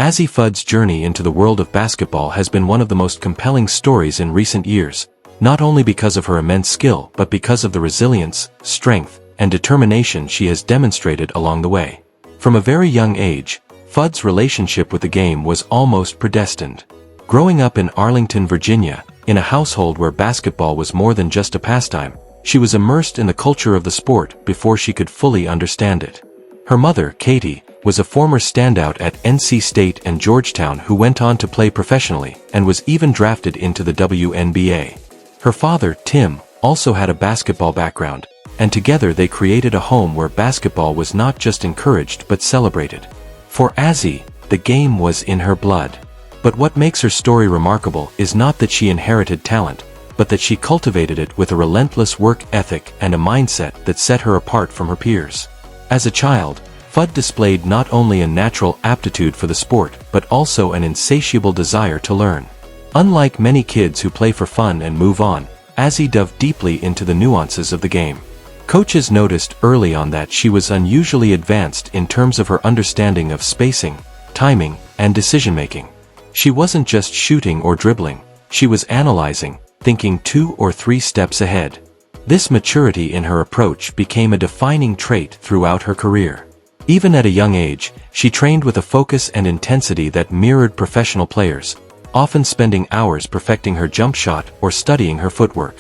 Azzi Fudd's journey into the world of basketball has been one of the most compelling stories in recent years, not only because of her immense skill but because of the resilience, strength, and determination she has demonstrated along the way. From a very young age, Fudd's relationship with the game was almost predestined. Growing up in Arlington, Virginia, in a household where basketball was more than just a pastime, she was immersed in the culture of the sport before she could fully understand it. Her mother, Katie, was a former standout at NC State and Georgetown who went on to play professionally and was even drafted into the WNBA. Her father, Tim, also had a basketball background, and together they created a home where basketball was not just encouraged but celebrated. For Azzi, the game was in her blood. But what makes her story remarkable is not that she inherited talent, but that she cultivated it with a relentless work ethic and a mindset that set her apart from her peers. As a child, Fudd displayed not only a natural aptitude for the sport but also an insatiable desire to learn. Unlike many kids who play for fun and move on, Azzi dove deeply into the nuances of the game. Coaches noticed early on that she was unusually advanced in terms of her understanding of spacing, timing, and decision-making. She wasn't just shooting or dribbling, she was analyzing, thinking 2 or 3 steps ahead. This maturity in her approach became a defining trait throughout her career. Even at a young age, she trained with a focus and intensity that mirrored professional players, often spending hours perfecting her jump shot or studying her footwork.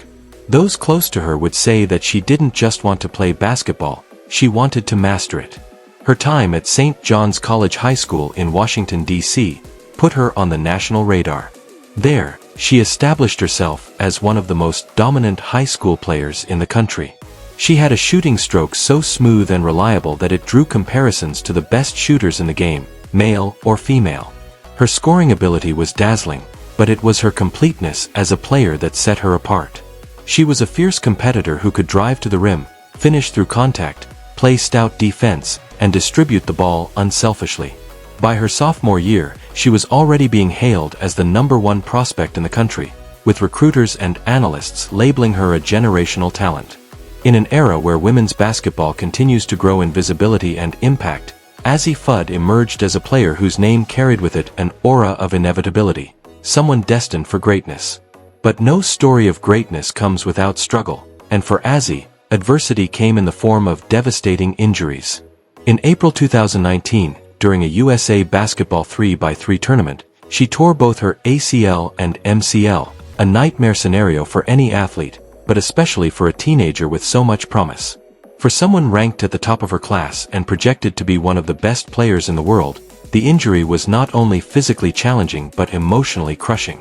Those close to her would say that she didn't just want to play basketball, she wanted to master it. Her time at St. John's College High School in Washington, D.C., put her on the national radar. There, she established herself as one of the most dominant high school players in the country. She had a shooting stroke so smooth and reliable that it drew comparisons to the best shooters in the game, male or female. Her scoring ability was dazzling, but it was her completeness as a player that set her apart. She was a fierce competitor who could drive to the rim, finish through contact, play stout defense, and distribute the ball unselfishly. By her sophomore year, she was already being hailed as the #1 prospect in the country, with recruiters and analysts labeling her a generational talent. In an era where women's basketball continues to grow in visibility and impact, Azzi Fudd emerged as a player whose name carried with it an aura of inevitability, someone destined for greatness. But no story of greatness comes without struggle, and for Azzi, adversity came in the form of devastating injuries. In April 2019, during a USA Basketball 3x3 tournament, she tore both her ACL and MCL, a nightmare scenario for any athlete, but especially for a teenager with so much promise. For someone ranked at the top of her class and projected to be one of the best players in the world, the injury was not only physically challenging but emotionally crushing.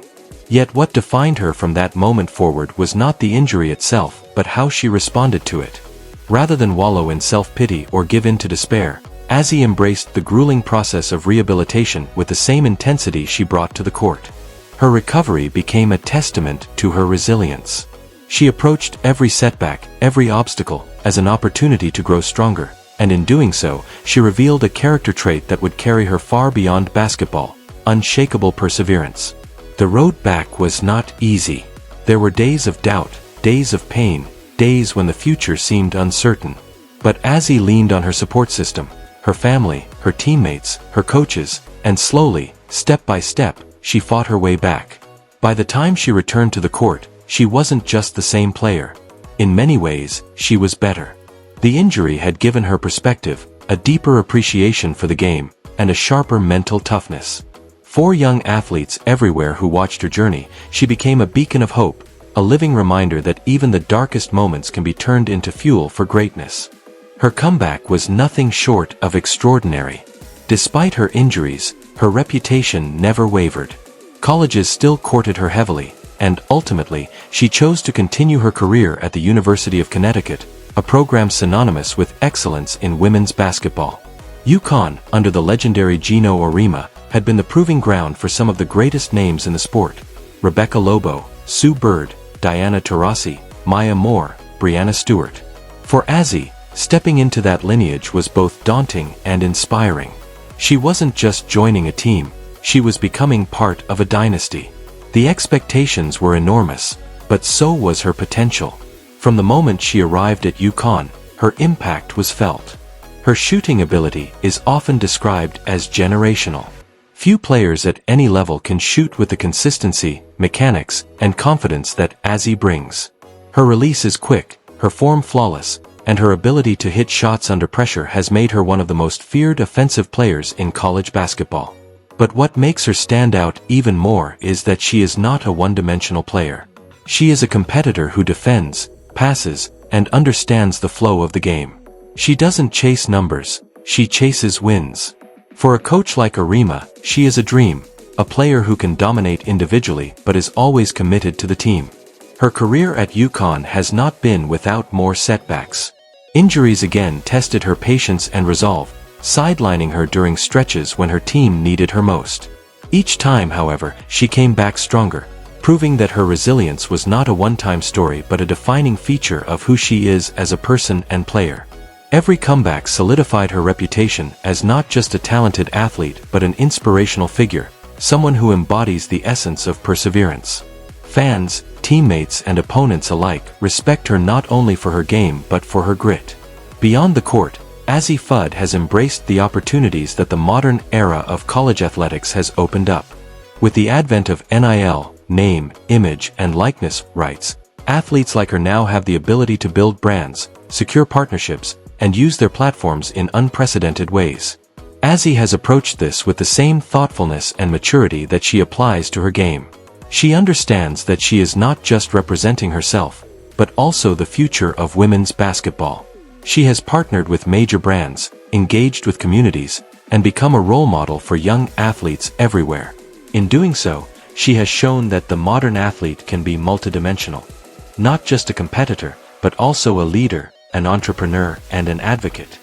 Yet what defined her from that moment forward was not the injury itself, but how she responded to it. Rather than wallow in self-pity or give in to despair, Azzi embraced the grueling process of rehabilitation with the same intensity she brought to the court. Her recovery became a testament to her resilience. She approached every setback, every obstacle, as an opportunity to grow stronger, and in doing so, she revealed a character trait that would carry her far beyond basketball: unshakable perseverance. The road back was not easy. There were days of doubt, days of pain, days when the future seemed uncertain. But Azzi leaned on her support system, her family, her teammates, her coaches, and slowly, step by step, she fought her way back. By the time she returned to the court, she wasn't just the same player. In many ways, she was better. The injury had given her perspective, a deeper appreciation for the game, and a sharper mental toughness. For young athletes everywhere who watched her journey, she became a beacon of hope, a living reminder that even the darkest moments can be turned into fuel for greatness. Her comeback was nothing short of extraordinary. Despite her injuries, her reputation never wavered. Colleges still courted her heavily, and ultimately, she chose to continue her career at the University of Connecticut, a program synonymous with excellence in women's basketball. UConn, under the legendary Gino Auriemma, had been the proving ground for some of the greatest names in the sport: Rebecca Lobo, Sue Bird, Diana Taurasi, Maya Moore, Breanna Stewart. For Azzi, stepping into that lineage was both daunting and inspiring. She wasn't just joining a team, she was becoming part of a dynasty. The expectations were enormous, but so was her potential. From the moment she arrived at UConn, her impact was felt. Her shooting ability is often described as generational. Few players at any level can shoot with the consistency, mechanics, and confidence that Azzi brings. Her release is quick, her form flawless, and her ability to hit shots under pressure has made her one of the most feared offensive players in college basketball. But what makes her stand out even more is that she is not a one-dimensional player. She is a competitor who defends, passes, and understands the flow of the game. She doesn't chase numbers, she chases wins. For a coach like Arima, she is a dream, a player who can dominate individually but is always committed to the team. Her career at UConn has not been without more setbacks. Injuries again tested her patience and resolve, sidelining her during stretches when her team needed her most. Each time, however, she came back stronger, proving that her resilience was not a one-time story but a defining feature of who she is as a person and player. Every comeback solidified her reputation as not just a talented athlete but an inspirational figure, someone who embodies the essence of perseverance. Fans, teammates, and opponents alike respect her not only for her game but for her grit. Beyond the court, Azzi Fudd has embraced the opportunities that the modern era of college athletics has opened up. With the advent of NIL, name, image, and likeness rights, athletes like her now have the ability to build brands, secure partnerships, and use their platforms in unprecedented ways. Azzi has approached this with the same thoughtfulness and maturity that she applies to her game. She understands that she is not just representing herself, but also the future of women's basketball. She has partnered with major brands, engaged with communities, and become a role model for young athletes everywhere. In doing so, she has shown that the modern athlete can be multidimensional. Not just a competitor, but also a leader, an entrepreneur, and an advocate.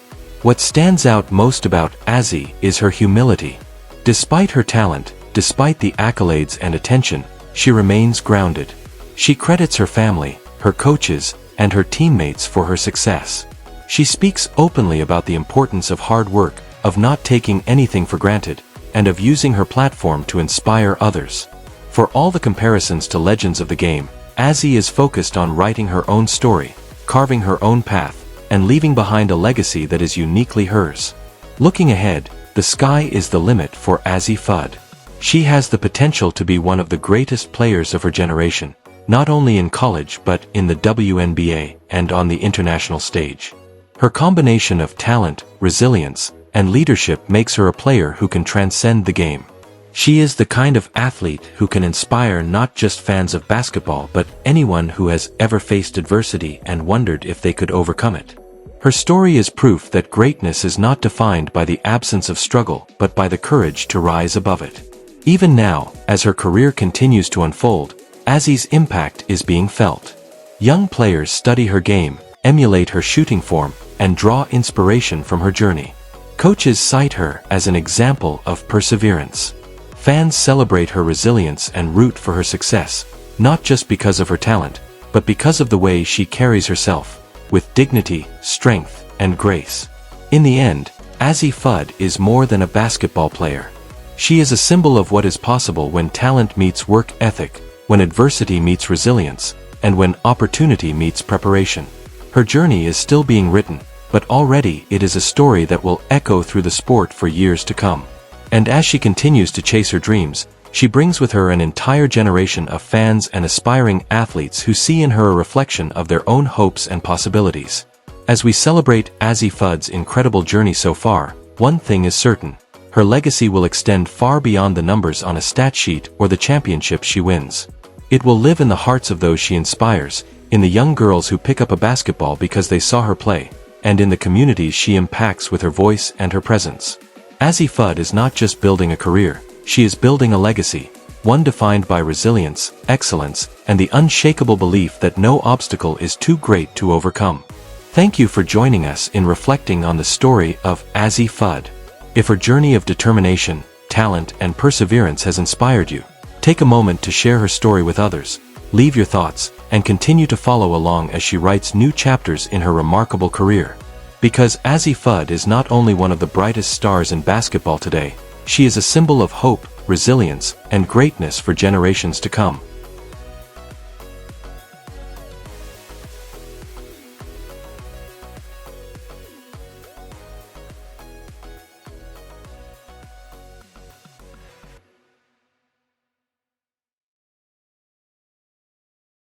What stands out most about Azzi is her humility. Despite her talent, despite the accolades and attention, she remains grounded. She credits her family, her coaches, and her teammates for her success. She speaks openly about the importance of hard work, of not taking anything for granted, and of using her platform to inspire others. For all the comparisons to legends of the game, Azzi is focused on writing her own story, carving her own path, and leaving behind a legacy that is uniquely hers. Looking ahead, the sky is the limit for Azzi Fudd. She has the potential to be one of the greatest players of her generation, not only in college but in the WNBA and on the international stage. Her combination of talent, resilience, and leadership makes her a player who can transcend the game. She is the kind of athlete who can inspire not just fans of basketball but anyone who has ever faced adversity and wondered if they could overcome it. Her story is proof that greatness is not defined by the absence of struggle but by the courage to rise above it. Even now, as her career continues to unfold, Azzi's impact is being felt. Young players study her game, emulate her shooting form, and draw inspiration from her journey. Coaches cite her as an example of perseverance. Fans celebrate her resilience and root for her success, not just because of her talent, but because of the way she carries herself, with dignity, strength, and grace. In the end, Azzi Fudd is more than a basketball player. She is a symbol of what is possible when talent meets work ethic, when adversity meets resilience, and when opportunity meets preparation. Her journey is still being written, but already it is a story that will echo through the sport for years to come. And as she continues to chase her dreams, she brings with her an entire generation of fans and aspiring athletes who see in her a reflection of their own hopes and possibilities. As we celebrate Azzi Fudd's incredible journey so far, one thing is certain: her legacy will extend far beyond the numbers on a stat sheet or the championships she wins. It will live in the hearts of those she inspires, in the young girls who pick up a basketball because they saw her play, and in the communities she impacts with her voice and her presence. Azzi Fudd is not just building a career, she is building a legacy, one defined by resilience, excellence, and the unshakable belief that no obstacle is too great to overcome. Thank you for joining us in reflecting on the story of Azzi Fudd. If her journey of determination, talent, and perseverance has inspired you, take a moment to share her story with others, leave your thoughts, and continue to follow along as she writes new chapters in her remarkable career. Because Azzi Fudd is not only one of the brightest stars in basketball today, she is a symbol of hope, resilience, and greatness for generations to come.